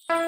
Good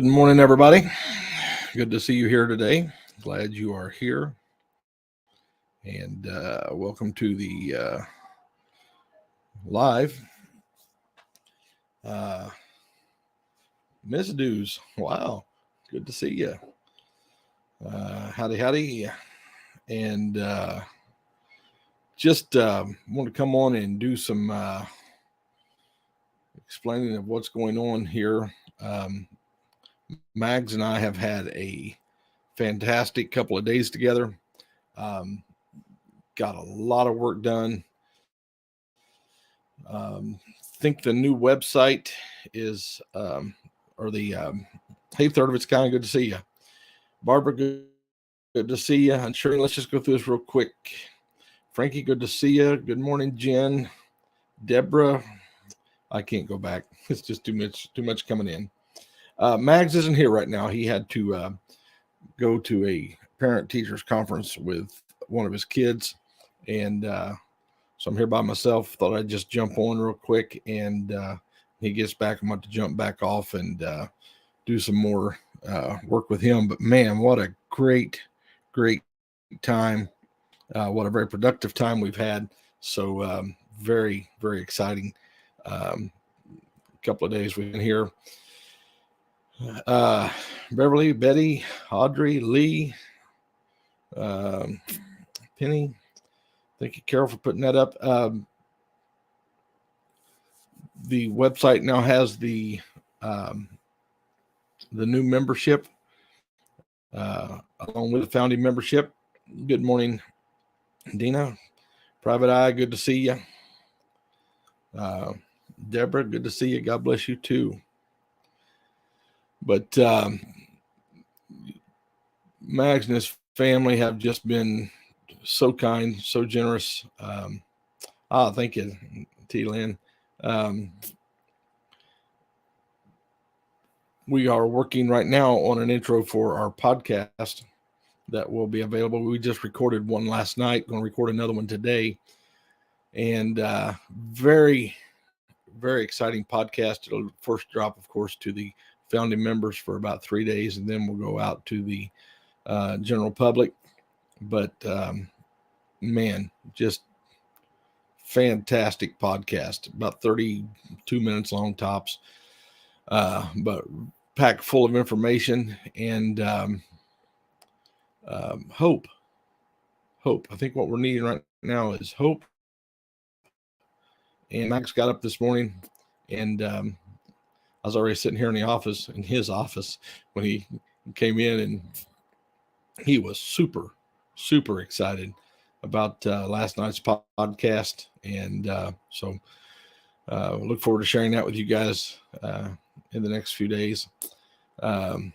morning, everybody. Good to see you here today. Glad you are here. And welcome to the live. Miss Dews, wow. Good to see you. Howdy. And just want to come on and do some explaining of what's going on here. Mags and I have had a fantastic couple of days together. Got a lot of work done. Think the new website is, hey, third of it's kind of good to see you. Barbara, good to see you. And Shirley, let's just go through this real quick. Frankie, good to see you. Good morning, Jen. Deborah, I can't go back. It's just too much coming in. Mags isn't here right now. He had to go to a parent-teachers conference with one of his kids, and so I'm here by myself. Thought I'd just jump on real quick, and he gets back. I'm about to jump back off and do some more work with him. But man, what a great time. What a very productive time we've had. So very, very exciting. Couple of days we've been here. Beverly, Betty, Audrey, Lee, Penny. Thank you, Carol, for putting that up. The website now has the new membership along with the founding membership. Good morning, Dina. Private Eye, good to see you. Deborah, good to see you. God bless you too. But Mags and his family have just been so kind, so generous. Thank you, T. Lynn. We are working right now on an intro for our podcast that will be available. We just recorded one last night, going to record another one today. And very, very exciting podcast. It'll first drop, of course, to the founding members for about 3 days, and then we'll go out to the general public. But man, just fantastic podcast, about 32 minutes long tops, but packed full of information and hope. I think what we're needing right now is hope. And Max got up this morning, and I was already sitting here in his office when he came in, and he was super, super excited about last night's podcast. And so look forward to sharing that with you guys in the next few days. Let's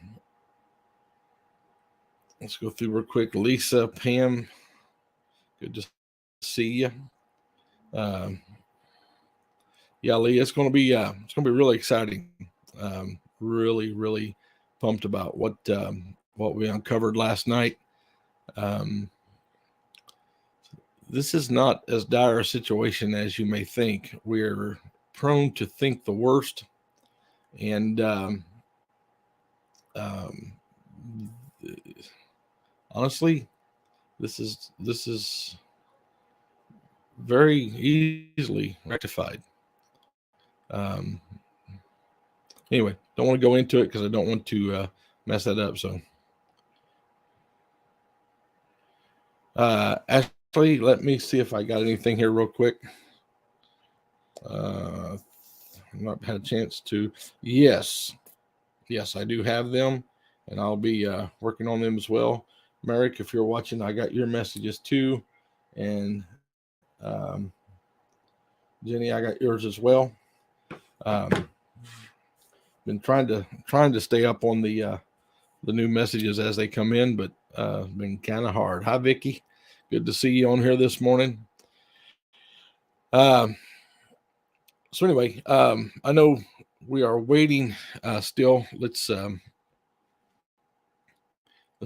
go through real quick. Lisa, Pam, good to see you. Yeah, Lee, it's going to be really exciting. Really, really pumped about what we uncovered last night. This is not as dire a situation as you may think. We're prone to think the worst, and honestly, this is very easily rectified. Anyway, don't want to go into it because I don't want to mess that up. So, Ashley, let me see if I got anything here real quick. I've not had a chance to. Yes, I do have them, and I'll be working on them as well. Merrick, if you're watching, I got your messages too, and Jenny, I got yours as well. Been trying to stay up on the new messages as they come in, but been kind of hard. Hi, Vicky. Good to see you on here this morning. So anyway, I know we are waiting still. Let's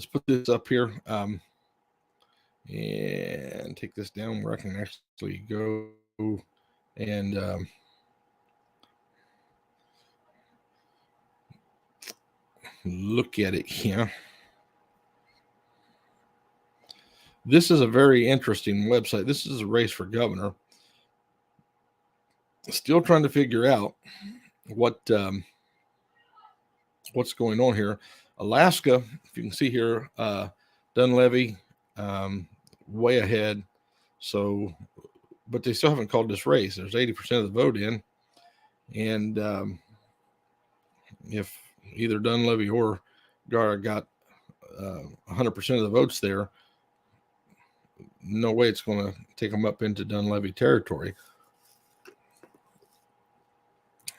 put this up here and take this down where I can actually go and look at it here. This is a very interesting website. This is a race for governor. Still trying to figure out what's going on here. Alaska, if you can see here, Dunleavy way ahead. So, but they still haven't called this race. There's 80% of the vote in, and if either Dunleavy or Gara got 100% of the votes there, no way it's going to take them up into Dunleavy territory.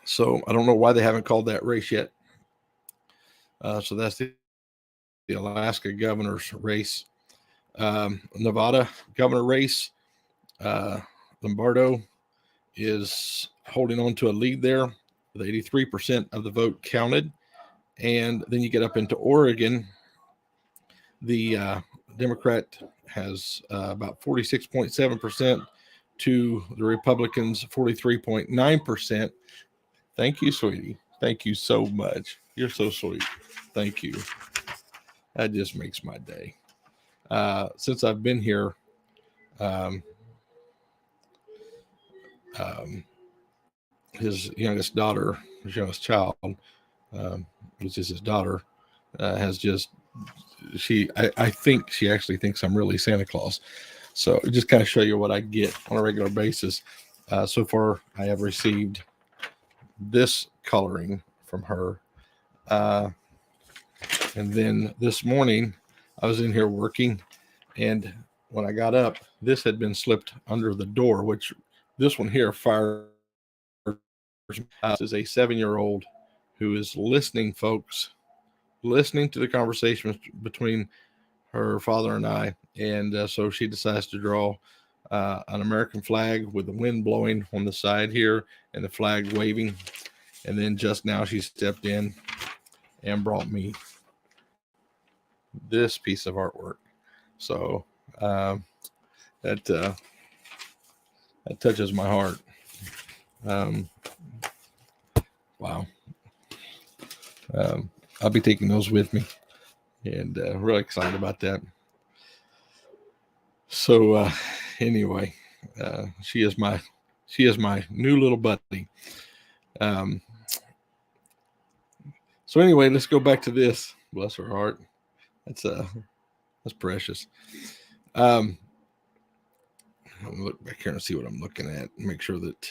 So I don't know why they haven't called that race yet. So that's the Alaska governor's race. Nevada governor race. Lombardo is holding on to a lead there with 83% of the vote counted. And then you get up into Oregon. The Democrat has about 46.7% to the Republicans 43.9%. Thank you, sweetie. Thank you so much. You're so sweet. Thank you. That just makes my day. Since I've been here, his youngest daughter, his youngest child, which is his daughter, has just, I think she actually thinks I'm really Santa Claus. So just kind of show you what I get on a regular basis. So far, I have received this coloring from her. And then this morning, I was in here working, and when I got up, this had been slipped under the door, which this one here fires. This is a 7-year-old who is listening, folks, listening to the conversation between her father and I. And so she decides to draw an American flag with the wind blowing on the side here and the flag waving. And then just now she stepped in and brought me this piece of artwork. So that touches my heart. Wow. I'll be taking those with me, and really excited about that. So anyway, she is my new little buddy. So anyway, let's go back to this. Bless her heart. That's precious. I'll look back here and see what I'm looking at. Make sure that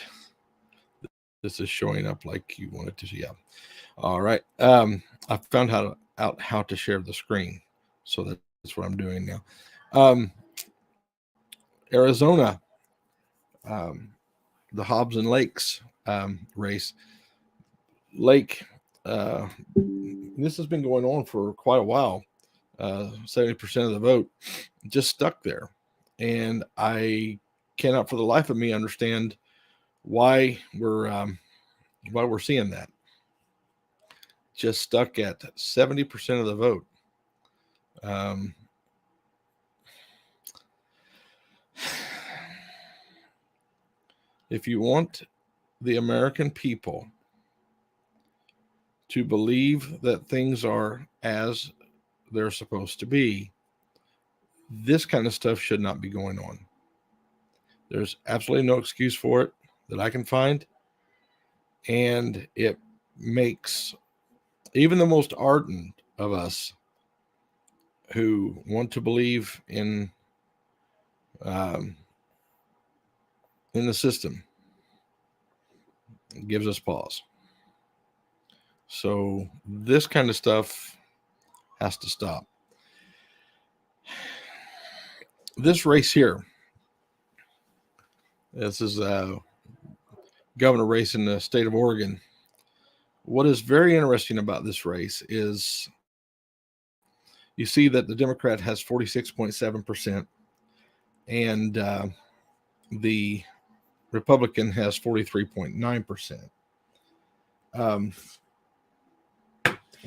this is showing up like you want it to. Yeah. All right. I found out how to share the screen, so that's what I'm doing now. Arizona, the Hobbs and Lakes race. Lake. This has been going on for quite a while. 70% of the vote just stuck there, and I cannot for the life of me understand why we're seeing that. Just stuck at 70% of the vote. If you want the American people to believe that things are as they're supposed to be, this kind of stuff should not be going on. There's absolutely no excuse for it that I can find. And it makes even the most ardent of us who want to believe in the system, it gives us pause. So this kind of stuff has to stop. This race here, this is a governor race in the state of Oregon. What is very interesting about this race is you see that the Democrat has 46.7%, and the Republican has 43.9%.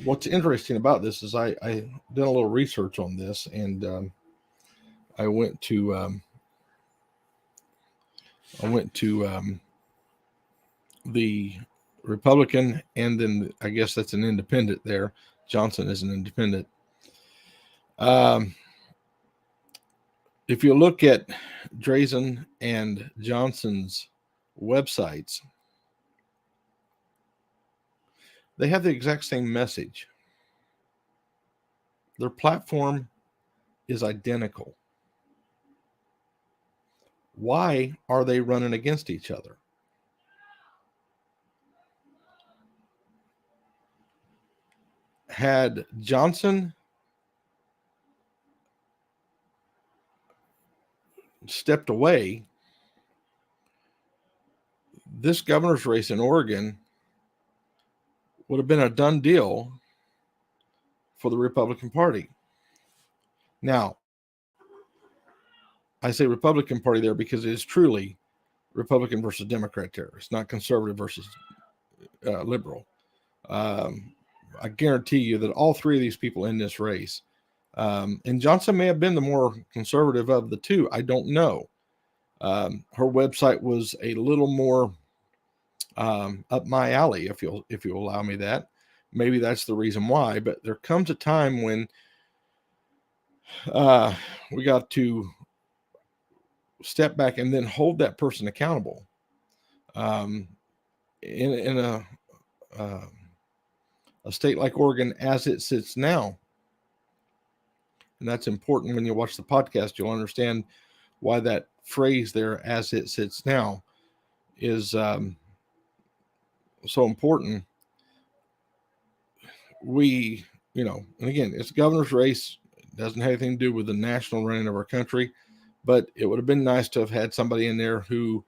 What's interesting about this is I did a little research on this, and I went to the Republican, and then I guess that's an independent there. Johnson is an independent. If you look at Drazen and Johnson's websites, they have the exact same message. Their platform is identical. Why are they running against each other? Had Johnson stepped away, this governor's race in Oregon would have been a done deal for the Republican Party. Now, I say Republican Party there because it is truly Republican versus Democrat there. It's not conservative versus liberal. I guarantee you that all three of these people in this race, and Johnson may have been the more conservative of the two. I don't know. Her website was a little more up my alley, if you'll allow me that. Maybe that's the reason why. But there comes a time when we got to step back and then hold that person accountable. In a state like Oregon as it sits now, and that's important. When you watch the podcast, you'll understand why that phrase there, as it sits now, is so important. And again, it's a governor's race. It doesn't have anything to do with the national running of our country, but it would have been nice to have had somebody in there who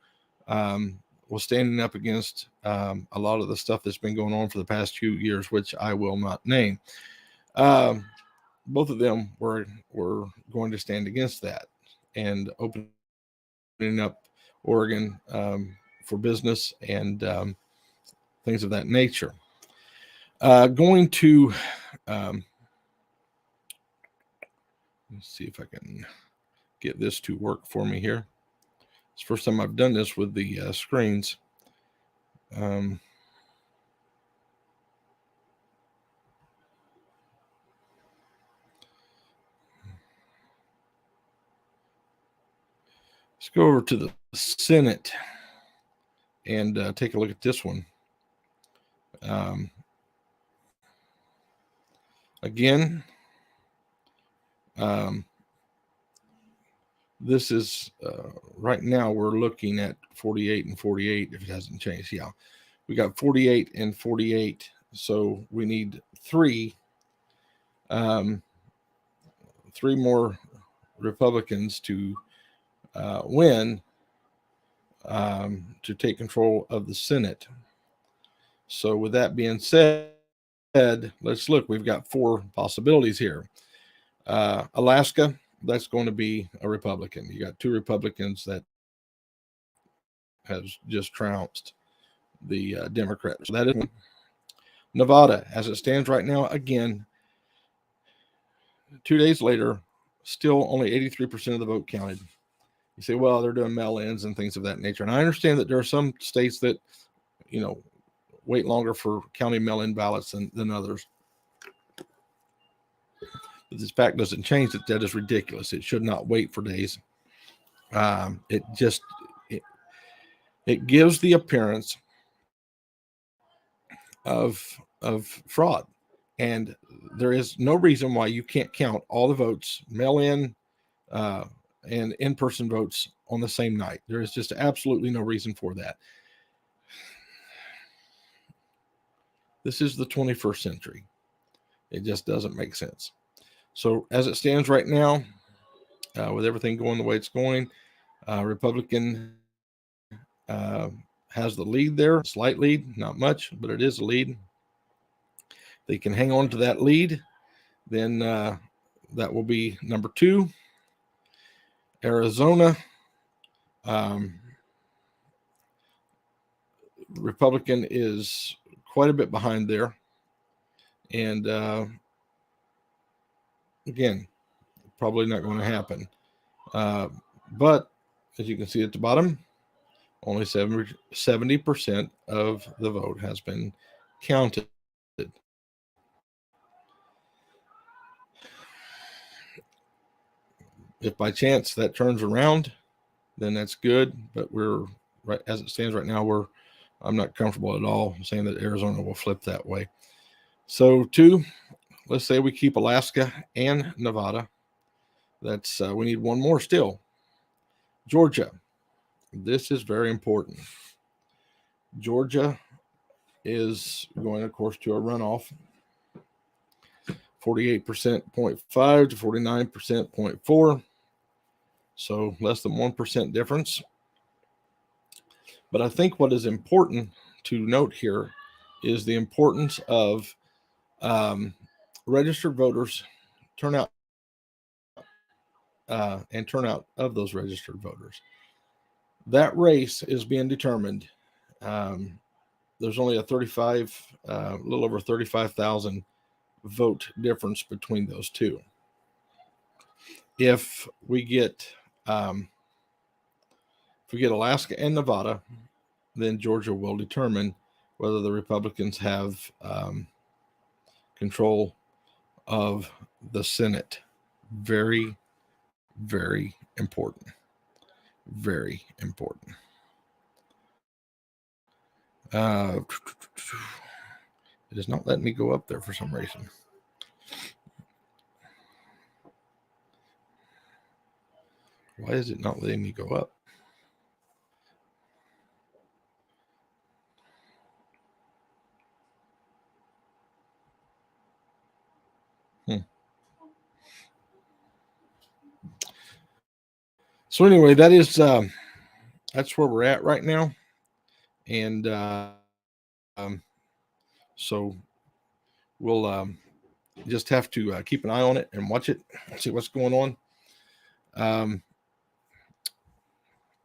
was standing up against a lot of the stuff that's been going on for the past few years, which I will not name. Both of them were going to stand against that and opening up Oregon for business and things of that nature. Going to let's see if I can get this to work for me here. It's the first time I've done this with the screens. Let's go over to the Senate and take a look at this one. Again, this is right now we're looking at 48 and 48 if it hasn't changed. Yeah, we got 48 and 48, so we need three more Republicans to win to take control of the Senate. So with that being said, let's look. We've got four possibilities here. Alaska, that's going to be a Republican. You got two Republicans that has just trounced the Democrats. So that is Nevada, as it stands right now. Again, 2 days later, still only 83% of the vote counted. You say, well, they're doing mail-ins and things of that nature. And I understand that there are some states that, wait longer for counting mail-in ballots than others. But this fact doesn't change that. That is ridiculous. It should not wait for days. It gives the appearance of fraud. And there is no reason why you can't count all the votes, mail-in and in-person votes on the same night. There is just absolutely no reason for that. This is the 21st century. It just doesn't make sense. So as it stands right now, with everything going the way it's going, Republican has the lead there, slight lead, not much, but it is a lead. They can hang on to that lead, then that will be number 2. Arizona, Republican is quite a bit behind there. And again, probably not going to happen. But as you can see at the bottom, only 70% of the vote has been counted. If by chance that turns around, then that's good. But we're right as it stands right now. I'm not comfortable at all saying that Arizona will flip that way. So 2, let's say we keep Alaska and Nevada. That's we need one more still. Georgia. This is very important. Georgia is going, of course, to a runoff. 48% 0.5 to 49% 0.4. So less than 1% difference. But I think what is important to note here is the importance of registered voters turnout and turnout of those registered voters. That race is being determined. There's only a little over 35,000 vote difference between those two. If we get Alaska and Nevada, then Georgia will determine whether the Republicans have control of the Senate. Very, very important. Very important. It is not letting me go up there for some reason. Why is it not letting me go up? So anyway, that's where we're at right now. And so we'll just have to keep an eye on it and watch it, see what's going on.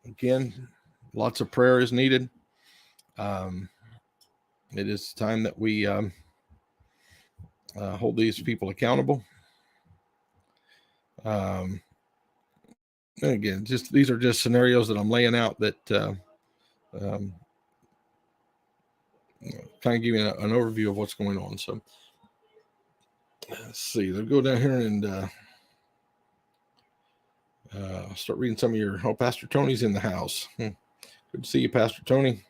Again, lots of prayer is needed. It is time that we hold these people accountable. Again, these are just scenarios that I'm laying out that kind of give you an overview of what's going on. So let's see. They'll go down here and start reading some of your. Oh, Pastor Tony's in the house. Good to see you, Pastor Tony.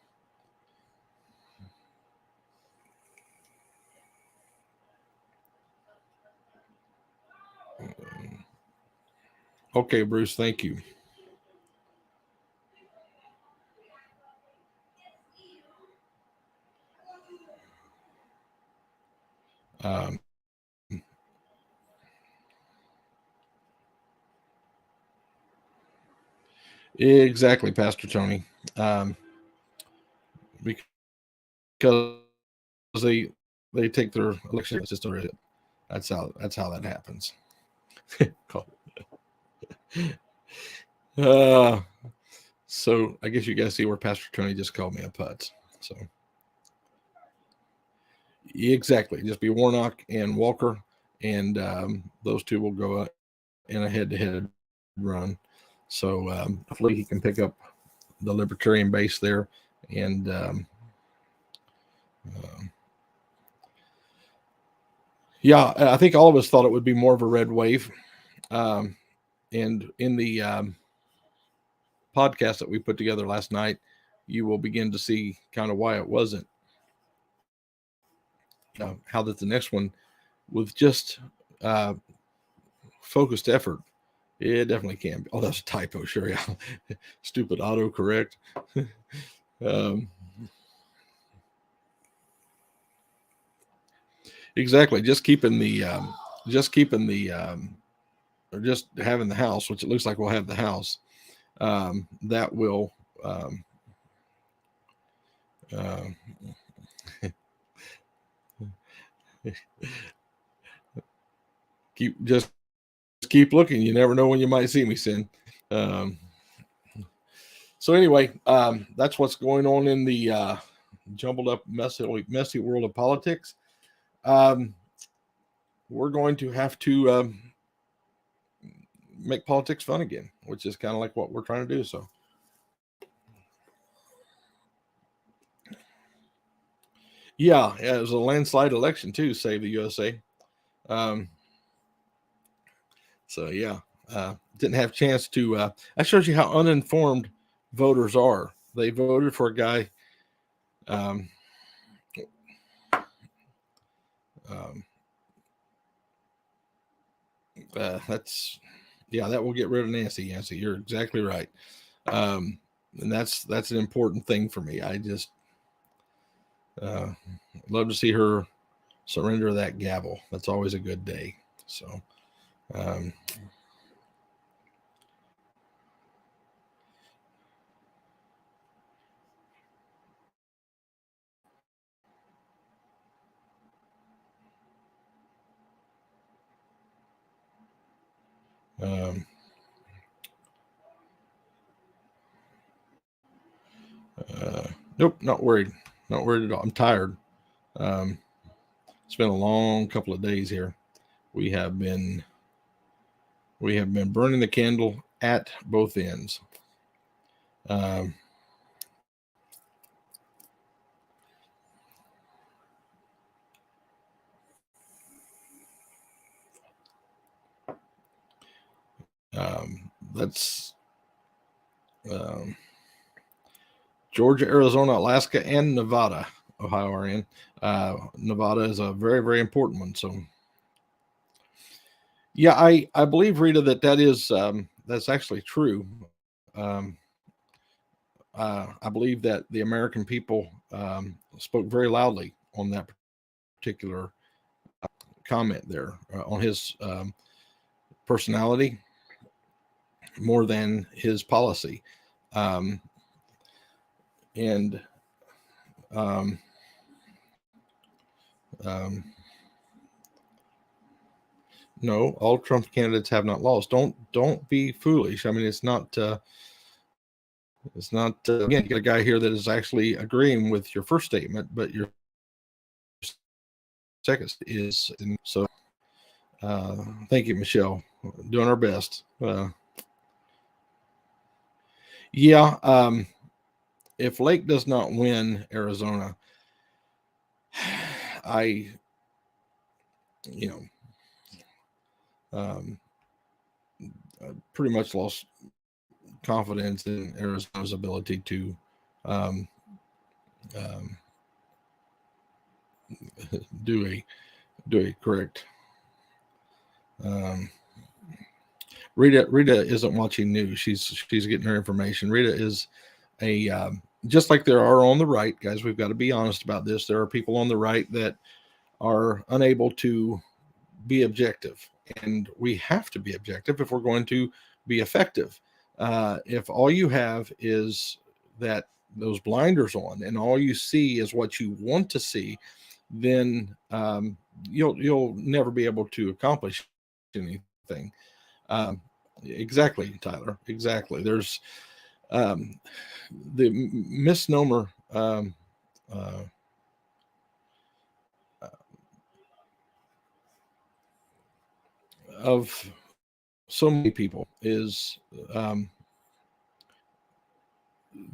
Okay, Bruce, thank you. Exactly, Pastor Tony. Because they take their election system. That's how that happens. So I guess you guys see where Pastor Tony just called me a putz. So exactly, just be Warnock and Walker, and those two will go in a head-to-head run. So hopefully he can pick up the Libertarian base there, and yeah, I think all of us thought it would be more of a red wave. And in the podcast that we put together last night, you will begin to see kind of why it wasn't. How that the next one, with just focused effort, it definitely can be. Oh, that's a typo. Sure, yeah. Stupid autocorrect. Exactly. Just keeping the, or just having the house, which it looks like we'll have the house. That will, keep looking. You never know when you might see me, Sin. So anyway, that's what's going on in the jumbled up, messy world of politics. We're going to have to make politics fun again, which is kind of like what we're trying to do. So, yeah, it was a landslide election too. Save the USA. So yeah, didn't have a chance to. That shows you how uninformed voters are. They voted for a guy. That's, yeah, that will get rid of Nancy. Nancy, you're exactly right. And that's an important thing for me. I just love to see her surrender that gavel. That's always a good day. So, nope, not worried. Not worried at all. I'm tired. It's been a long couple of days here. We have been burning the candle at both ends. That's Georgia, Arizona, Alaska, and Nevada. Ohio are in. Nevada is a very, very important one. So, yeah, I believe, Rita, that is that's actually true. I believe that the American people spoke very loudly on that particular comment there on his personality more than his policy. And no, all Trump candidates have not lost. Don't be foolish. I mean, it's not. Again, you got a guy here that is actually agreeing with your first statement, but your second is so. Thank you, Michelle. Doing our best. Yeah. If Lake does not win Arizona, I pretty much lost confidence in Arizona's ability to do a correct. Rita isn't watching news. She's getting her information. Rita is a just like there are on the right, guys. We've got to be honest about this. There are people on the right that are unable to be objective, and we have to be objective if we're going to be effective. If all you have is that those blinders on, and all you see is what you want to see, then you'll never be able to accomplish anything. Exactly, Tyler. Exactly. There's the misnomer of so many people is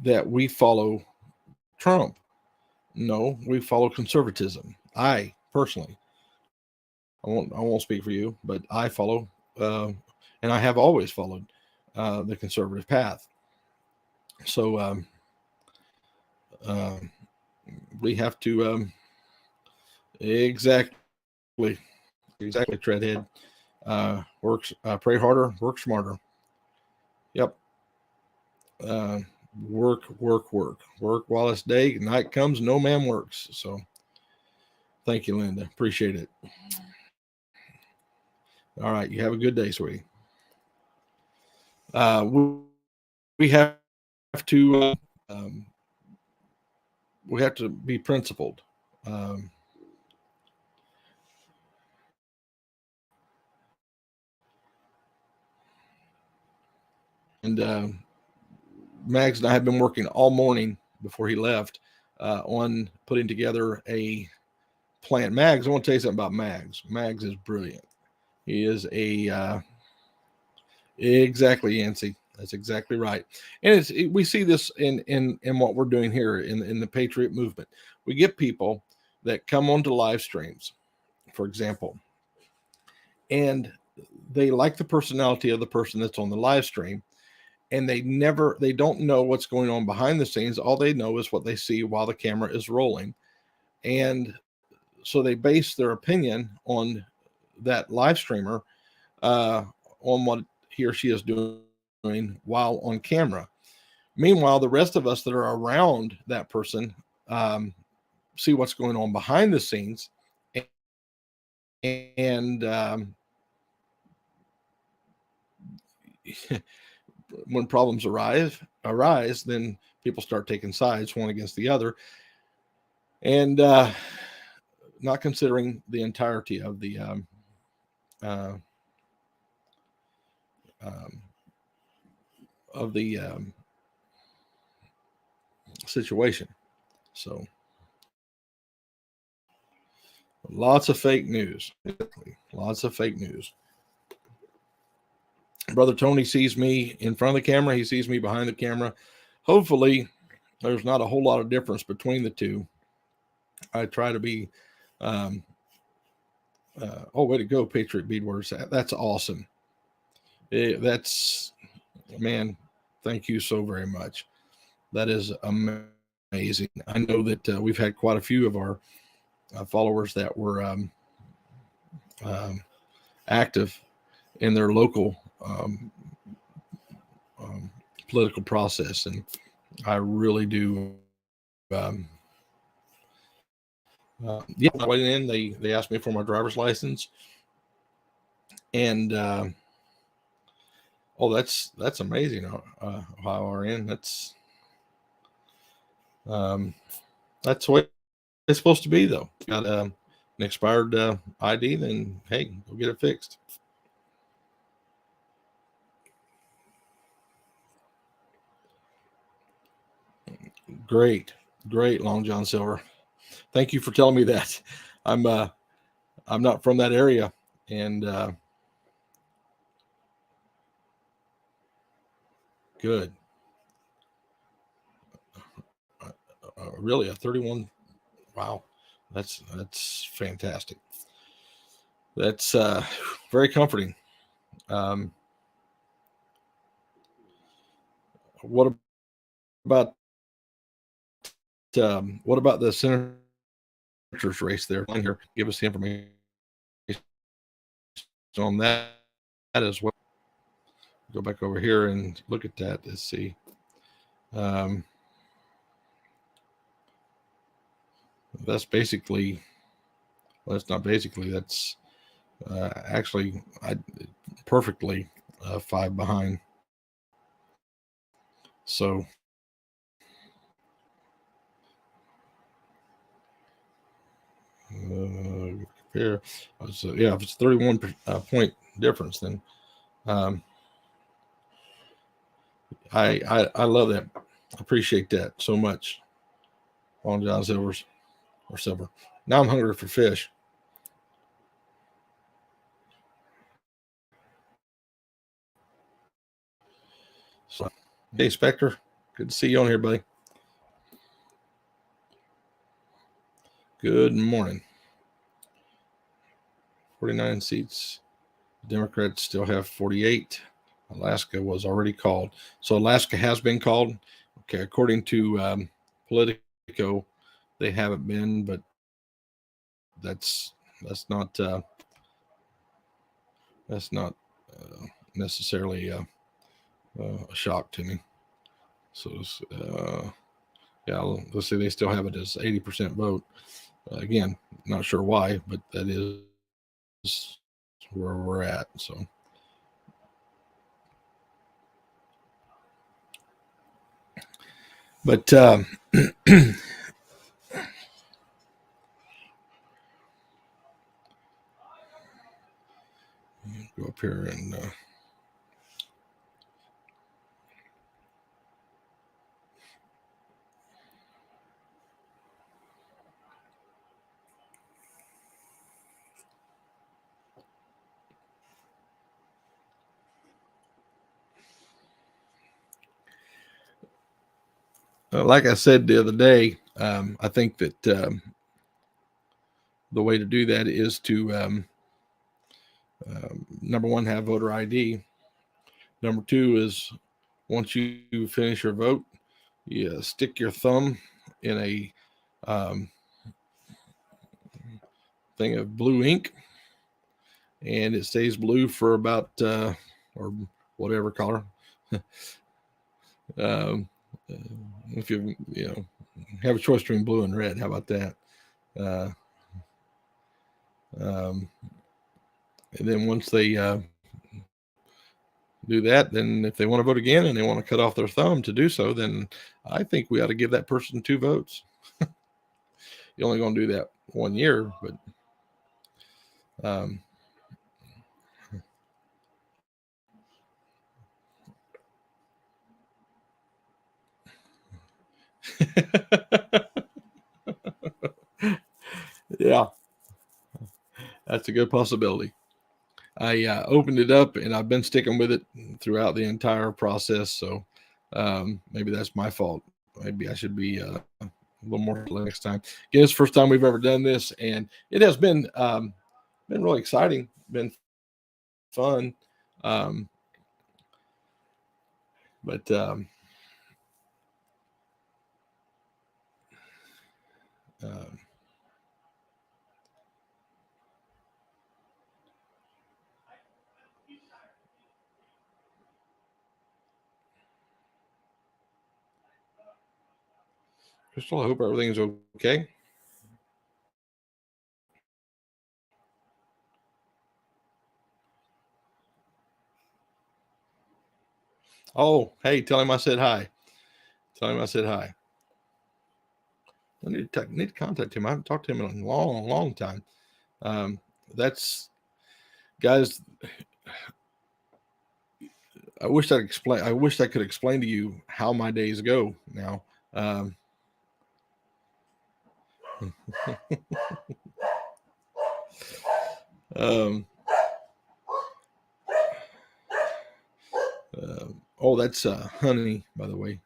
that we follow Trump. No, we follow conservatism. I personally, I won't speak for you, but I follow, and I have always followed the conservative path. So we have to exactly treadhead. Pray harder, work smarter. Yep. Work while it's day. Night comes, no man works. So thank you, Linda. Appreciate it. All right. You have a good day, sweetie. We have to be principled. And Mags and I have been working all morning before he left on putting together a plan. Mags, I want to tell you something about Mags. Mags is brilliant. He is exactly, Yancy. That's exactly right. And we see this in what we're doing here in the Patriot movement. We get people that come onto live streams, for example, and they like the personality of the person that's on the live stream, and they don't know what's going on behind the scenes. All they know is what they see while the camera is rolling. And so they base their opinion on that live streamer, on what he or she is doing while on camera. Meanwhile, the rest of us that are around that person see what's going on behind the scenes, and when problems arise, then people start taking sides, one against the other, and not considering the entirety of the situation. So lots of fake news. Lots of fake news. Brother Tony sees me in front of the camera. He sees me behind the camera. Hopefully, there's not a whole lot of difference between the two. I try to be, way to go, Patriot Beadwords. That's awesome. Man, thank you so very much. That is amazing. I know that we've had quite a few of our followers that were active in their local political process, and I really do. When I went in, they asked me for my driver's license, and that's amazing. Ohio RN, that's what it's supposed to be, though. Got an expired ID, then hey, go get it fixed. Great, Long John Silver. Thank you for telling me that. I'm not from that area, and good. Really, a 31. Wow, that's fantastic. That's very comforting. What about the senator's race there? Here, give us the information on that as well. Go back over here and look at that. Let's see. That's basically. Well, that's not basically. That's actually perfectly 5 behind. So compare. So yeah, if it's 31 point difference, then I love that. I appreciate that so much. Long John Silver's or Silver. Now I'm hungry for fish. So, hey, Spectre, good to see you on here, buddy. Good morning. 49 seats. Democrats still have 48. Alaska was already called. So Alaska has been called. Okay, according to Politico, they haven't been, but that's not necessarily a shock to me. So yeah, let's say they still have it as 80% vote. Again, not sure why, but that is where we're at. So. But go up here and like I said the other day, I think that the way to do that is to number one, have voter ID. Number two is once you finish your vote, you stick your thumb in a thing of blue ink, and it stays blue for about or whatever color. If you have a choice between blue and red, how about that? And then once they do that, then if they want to vote again and they want to cut off their thumb to do so, then I think we ought to give that person 2 votes. You're only going to do that 1 year, but yeah, that's a good possibility. I opened it up and I've been sticking with it throughout the entire process. So maybe that's my fault. Maybe I should be a little more next time. Again, it's the first time we've ever done this, and it has been really exciting, been fun. But Crystal, I hope everything's okay. Oh, hey, tell him I said hi. Tell him I said hi. I need to contact him. I haven't talked to him in a long time. That's guys. I wish I could explain to you how my days go now. Oh, that's Honey, by the way.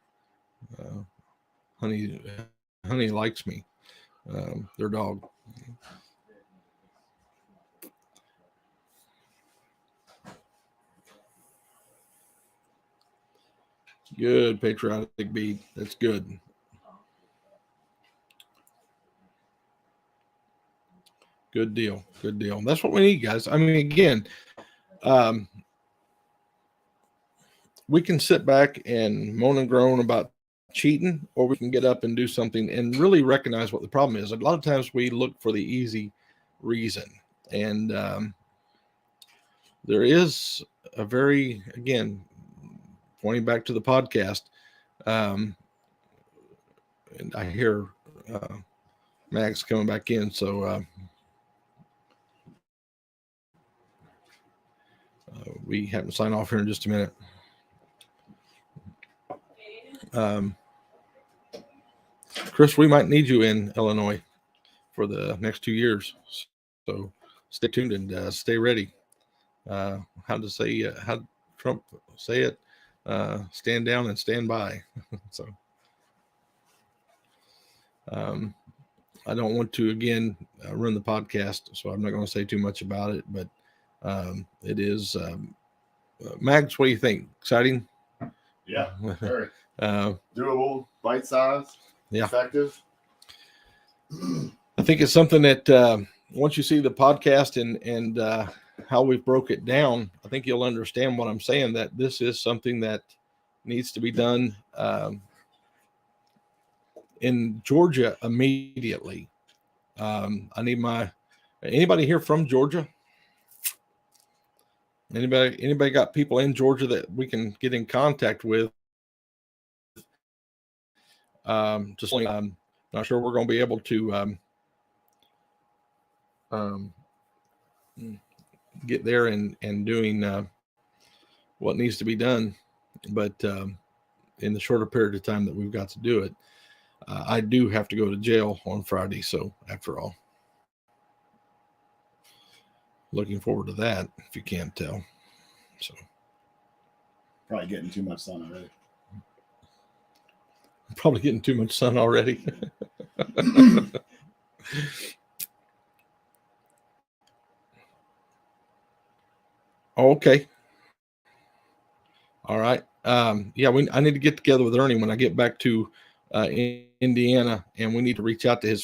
Honey likes me. Their dog. Good patriotic beat. That's good. Good deal. Good deal. That's what we need, guys. I mean, again, we can sit back and moan and groan about cheating, or we can get up and do something and really recognize what the problem is. A lot of times we look for the easy reason. And there is a very, again, pointing back to the podcast, and I hear Max coming back in. So we have to sign off here in just a minute. Chris, we might need you in Illinois for the next 2 years. So stay tuned and stay ready. How Trump say it? Stand down and stand by. So I don't want to again run the podcast, so I'm not going to say too much about it. But it is Mags. What do you think? Exciting? Yeah, very doable, bite size, effective. I think it's something that once you see the podcast and how we broke it down, I think you'll understand what I'm saying, that this is something that needs to be done in Georgia immediately. I need anybody here from Georgia? Anybody got people in Georgia that we can get in contact with? Not sure we're going to be able to get there and doing what needs to be done, but in the shorter period of time that we've got to do it, I do have to go to jail on Friday. So after all, looking forward to that, if you can't tell. So probably getting too much sun already. Probably getting too much sun already. Okay. All right. I need to get together with Ernie when I get back to Indiana, and we need to reach out to his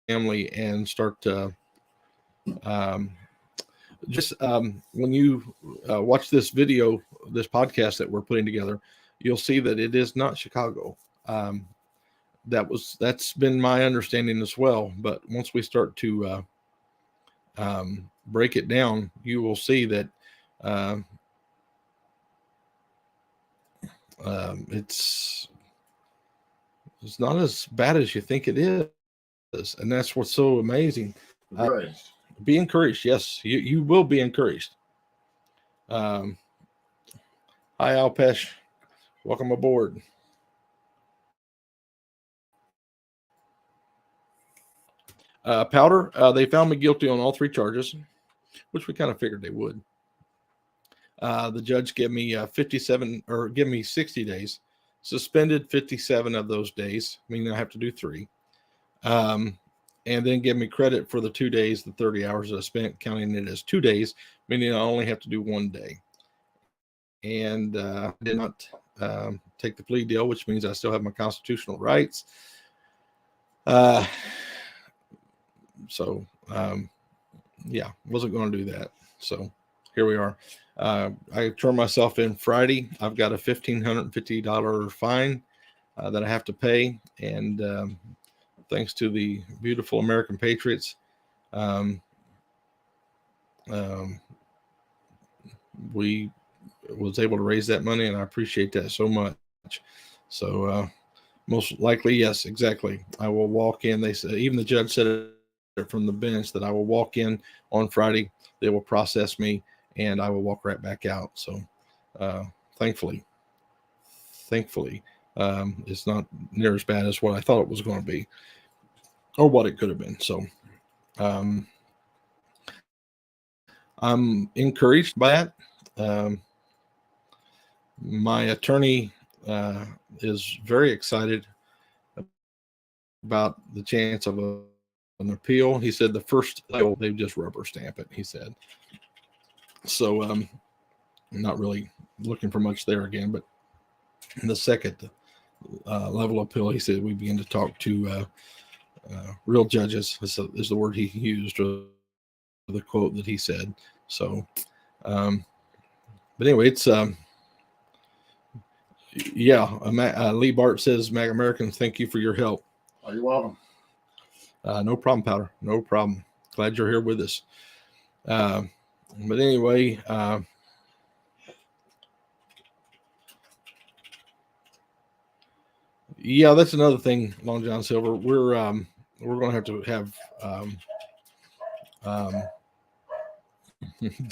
family and start when you watch this video, this podcast that we're putting together, you'll see that it is not Chicago. That's been my understanding as well. But once we start to break it down, you will see that it's not as bad as you think it is, and that's what's so amazing. Be encouraged. Yes, you will be encouraged. Hi, Alpesh. Welcome aboard. Powder, they found me guilty on all 3 charges, which we kind of figured they would. The judge gave me 60 days, suspended 57 of those days, meaning I have to do 3. And then give me credit for the 2 days, the 30 hours that I spent, counting it as 2 days, meaning I only have to do 1 day. And I did not take the plea deal, which means I still have my constitutional rights. Wasn't going to do that. So here we are. I turned myself in Friday. I've got a $1,550 fine that I have to pay. And thanks to the beautiful American patriots, we was able to raise that money, and I appreciate that so much. So most likely, yes, exactly. I will walk in. They said, even the judge said it from the bench, that I will walk in on Friday. They will process me, and I will walk right back out. So thankfully, it's not near as bad as what I thought it was going to be, or what it could have been. So I'm encouraged by that. My attorney is very excited about the chance of an appeal. He said the first appeal, they just rubber stamp it, he said. So I'm not really looking for much there again. But in the second level appeal, he said we begin to talk to real judges, is the word he used, or the quote that he said. So but anyway, it's Lee Bart says, Mag Americans, thank you for your help. Oh, you're welcome. No problem, Powder. No problem. Glad you're here with us. But anyway, that's another thing, Long John Silver. We're going to have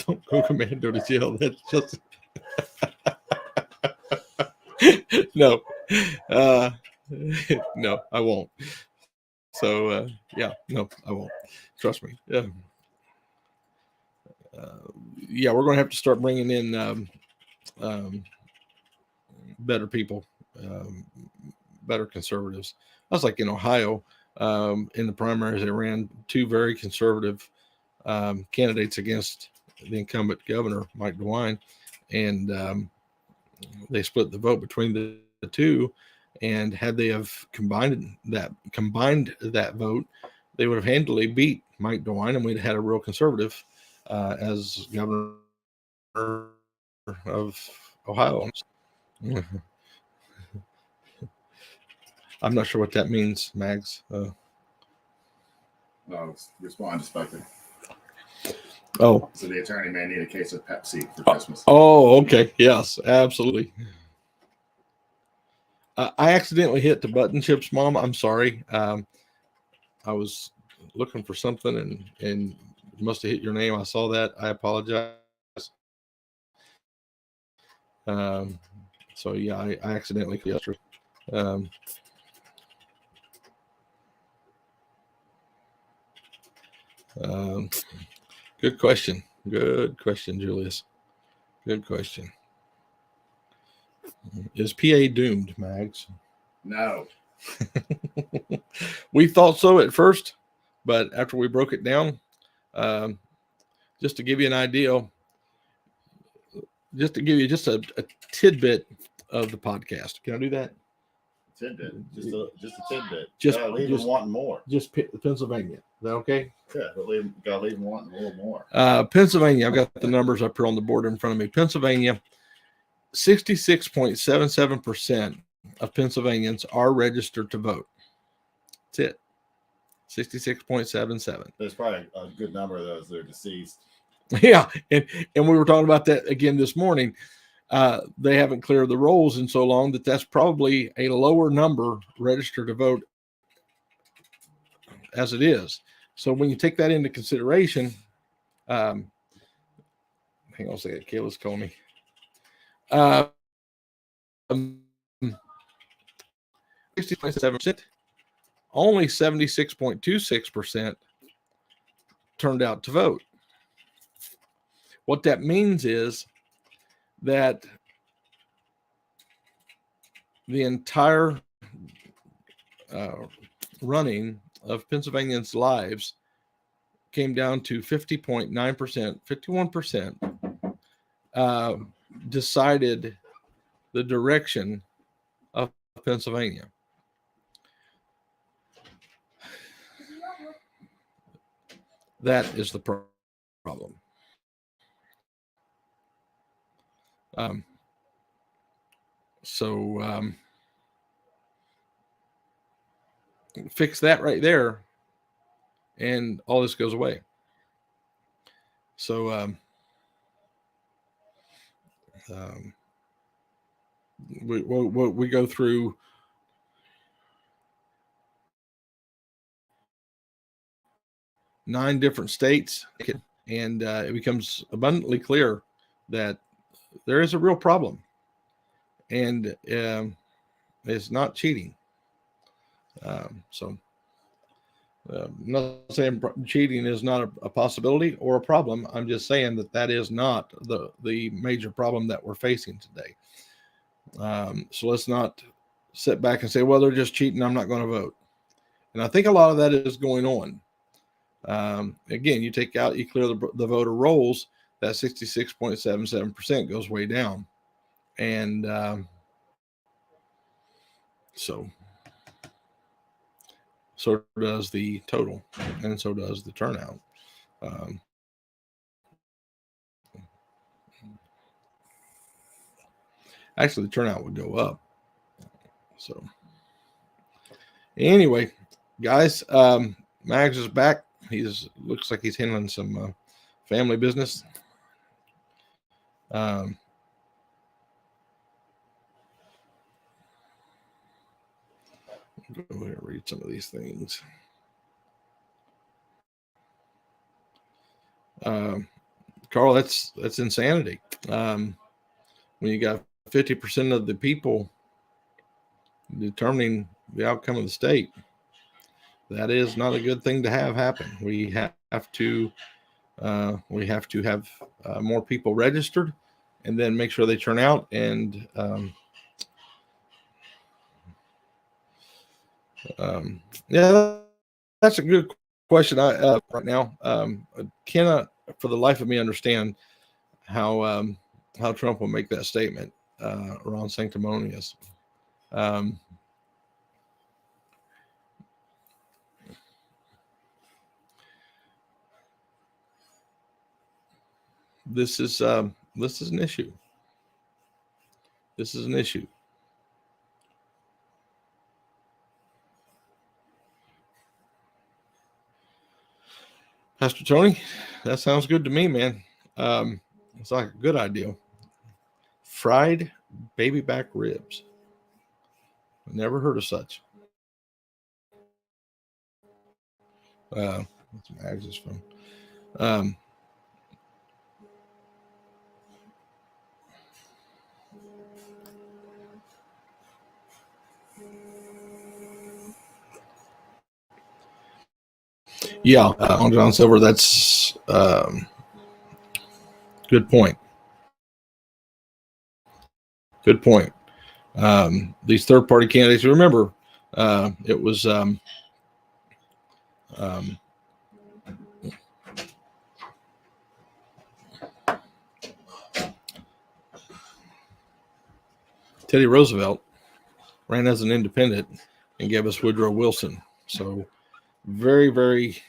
don't go commando to jail. That's just no. No, I won't. So yeah, no, I won't. Trust me. Yeah, we're going to have to start bringing in better people, better conservatives. I was like in Ohio, in the primaries, they ran two very conservative candidates against the incumbent governor, Mike DeWine, and they split the vote between the two. And had they have combined that vote, they would have handily beat Mike DeWine, and we'd have had a real conservative as governor of Ohio. I'm not sure what that means, Mags. No, it's respond to Spectre. Oh. So the attorney may need a case of Pepsi for Christmas. Oh, okay. Yes, absolutely. I accidentally hit the button, Chips Mom. I'm sorry. I was looking for something and must have hit your name. I saw that. I apologize. So yeah, I accidentally hit yesterday. Good question. Good question, Julius. Good question. Is PA doomed, Mags? No. We thought so at first, but after we broke it down, just to give you an idea, just to give you just a tidbit of the podcast. Can I do that? Tidbit. Just a tidbit. Just leave them wanting more. Just Pennsylvania. Is that okay? Yeah, but gotta leave them wanting a little more. Pennsylvania, I've got the numbers up here on the board in front of me. Pennsylvania, 66.77% of Pennsylvanians are registered to vote. That's it. 66.77. There's probably a good number of those that are deceased. Yeah, and we were talking about that again this morning. They haven't cleared the rolls in so long that's probably a lower number registered to vote as it is. So when you take that into consideration, hang on a second, Kayla's calling me. 60.7%, only 76.26% turned out to vote. What that means is that the entire running of Pennsylvanians' lives came down to 50.9%, 51% decided the direction of Pennsylvania. That is the problem. Fix that right there, and all this goes away. So we go through nine different states, and it becomes abundantly clear that there is a real problem, and it's not cheating. I'm not saying cheating is not a possibility or a problem. I'm just saying that is not the major problem that we're facing today. So let's not sit back and say, well, they're just cheating, I'm not going to vote. And I think a lot of that is going on. Again, you clear the voter rolls, that 66.77% goes way down. And so does the total, and so does the turnout. Actually, the turnout would go up. So anyway, guys, Mags is back. Looks like he's handling some family business. Go ahead and read some of these things. Carl, that's insanity. When you got 50% of the people determining the outcome of the state. That is not a good thing to have happen. We have to have more people registered, and then make sure they turn out. And yeah, that's a good question. I right now cannot, for the life of me, understand how Trump will make that statement. Ron Sanctimonious. This is an issue. This is an issue. Pastor Tony, that sounds good to me, man. It's like a good idea. Fried baby back ribs. Never heard of such. That's Mags's phone. Yeah, on John Silver, that's good point. Good point. These third-party candidates, remember, it was Teddy Roosevelt ran as an independent and gave us Woodrow Wilson. So very, very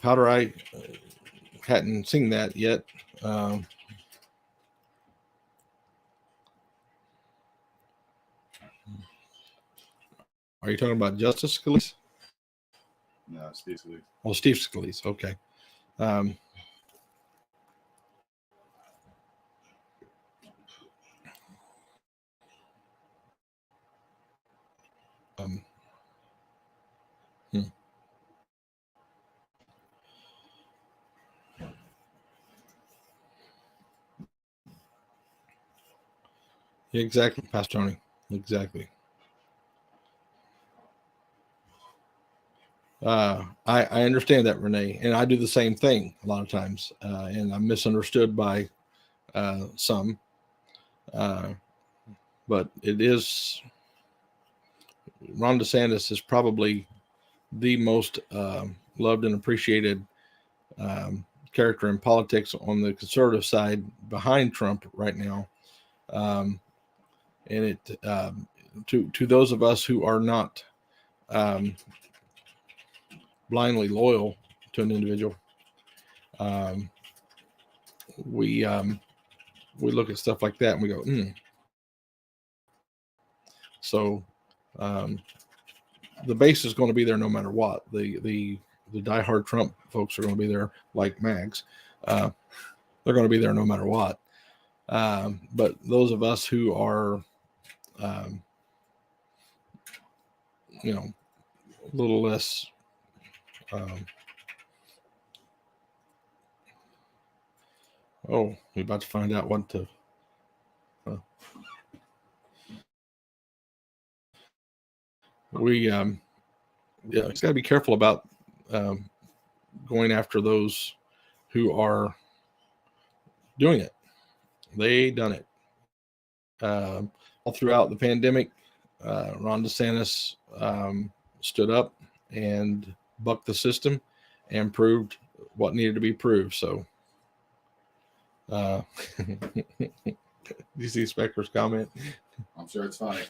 Powder, I hadn't seen that yet. Are you talking about Justice Scalise? No, Steve Scalise. Oh, Steve Scalise. Okay. Exactly, Pastor Tony. Exactly. I understand that, Renee, and I do the same thing a lot of times, and I'm misunderstood by some. But it is, Ron DeSantis is probably the most loved and appreciated character in politics on the conservative side behind Trump right now. And it to those of us who are not blindly loyal to an individual, we look at stuff like that and we go, So the base is going to be there no matter what. The diehard Trump folks are going to be there, like Mags. They're going to be there no matter what. But those of us who are, a little less, we're about to find out what to. It's got to be careful about going after those who are doing it. They done it all throughout the pandemic. Ron DeSantis stood up and bucked the system and proved what needed to be proved. So, do you see Specter's comment? I'm sure it's funny.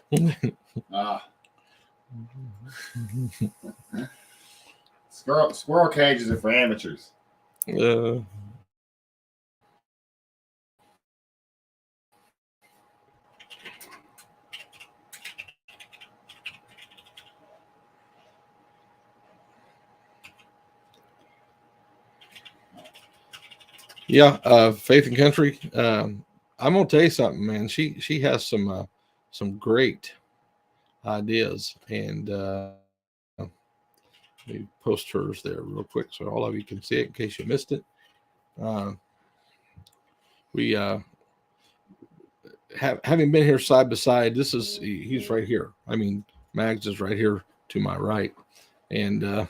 Squirrel cages are for amateurs. Faith and Country. I'm gonna tell you something, man. She has some great ideas, and Let me post hers there real quick so all of you can see it in case you missed it. We having been here side by side, he's right here. I mean, Mags is right here to my right, and tell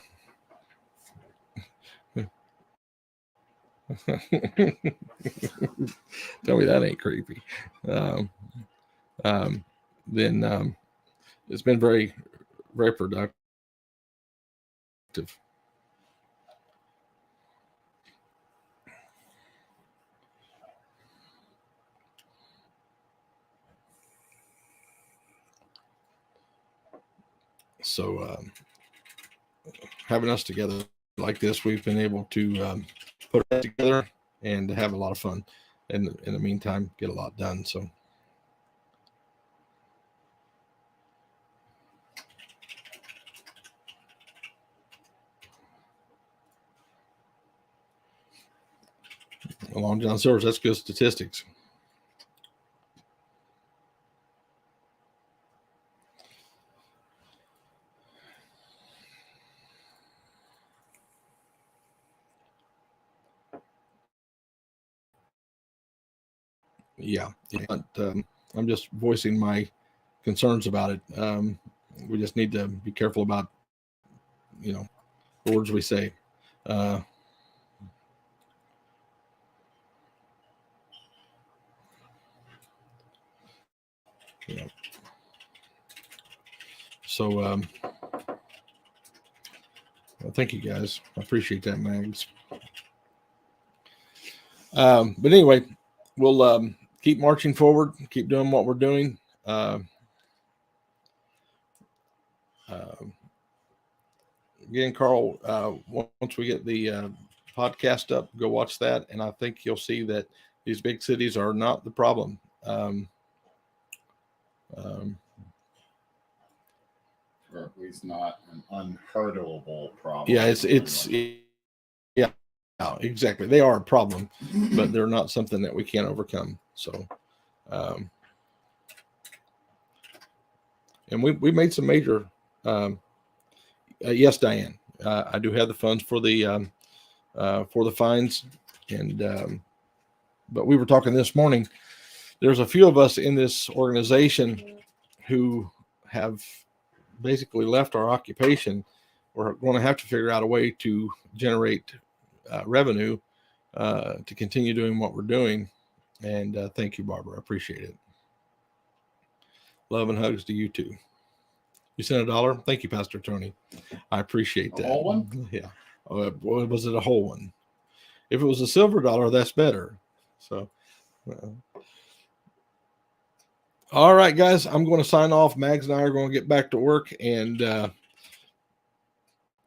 me that ain't creepy. Then it's been very, very productive. So having us together like this, we've been able to put it together and have a lot of fun, and in the meantime, get a lot done. So. Long John Silver's, that's good statistics. Yeah, I'm just voicing my concerns about it. We just need to be careful about, the words we say. So, well, thank you guys. I appreciate that, Mags. But anyway, we'll keep marching forward, keep doing what we're doing. Again, Carl, once we get the podcast up, go watch that, and I think you'll see that these big cities are not the problem. Or at least not an unhurdleable problem. Yeah, yeah, exactly. They are a problem, but they're not something that we can't overcome. So, and we made some major. Yes, Diane, I do have the funds for the fines, and but we were talking this morning. There's a few of us in this organization who have basically left our occupation. We're going to have to figure out a way to generate revenue to continue doing what we're doing. And thank you, Barbara. I appreciate it. Love and hugs to you too. You sent $1. Thank you, Pastor Tony. I appreciate that. A whole one? Yeah. Was it a whole one? If it was a silver $1, that's better. So, all right, guys, I'm going to sign off. Mags and I are going to get back to work, and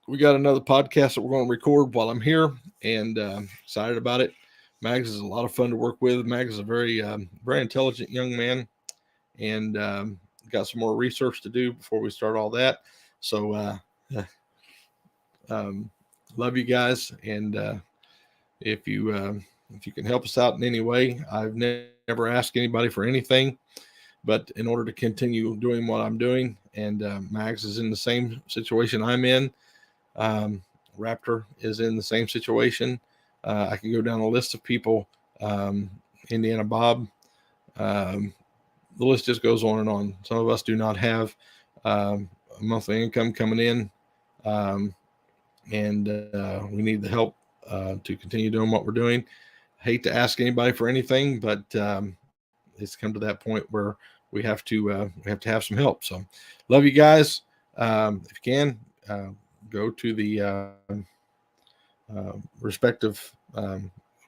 we got another podcast that we're going to record while I'm here, and excited about it. Mags is a lot of fun to work with. Mags is a very, very intelligent young man, and got some more research to do before we start all that. So, love you guys, and if you can help us out in any way, I've never asked anybody for anything. But in order to continue doing what I'm doing, and Mags is in the same situation I'm in, Raptor is in the same situation. I can go down a list of people, Indiana Bob. The list just goes on and on. Some of us do not have a monthly income coming in, and we need the help to continue doing what we're doing. I hate to ask anybody for anything, but it's come to that point where we have to have some help. So love you guys. If you can, go to the respective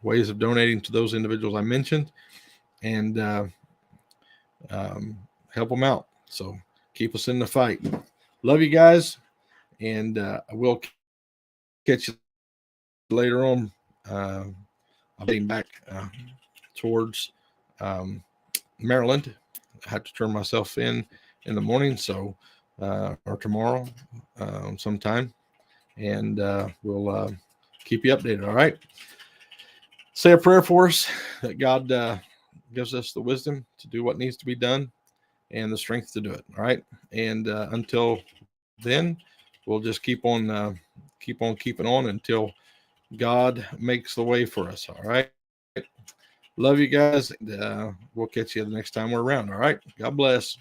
ways of donating to those individuals I mentioned, and help them out. So keep us in the fight. Love you guys, and I will catch you later on. I'll be back towards Maryland. I have to turn myself in the morning, so or tomorrow sometime, and we'll keep you updated. All right. Say a prayer for us that God gives us the wisdom to do what needs to be done and the strength to do it. All right. And until then, we'll just keep on keep on keeping on until God makes the way for us. All right. Love you guys. We'll catch you the next time we're around. All right. God bless.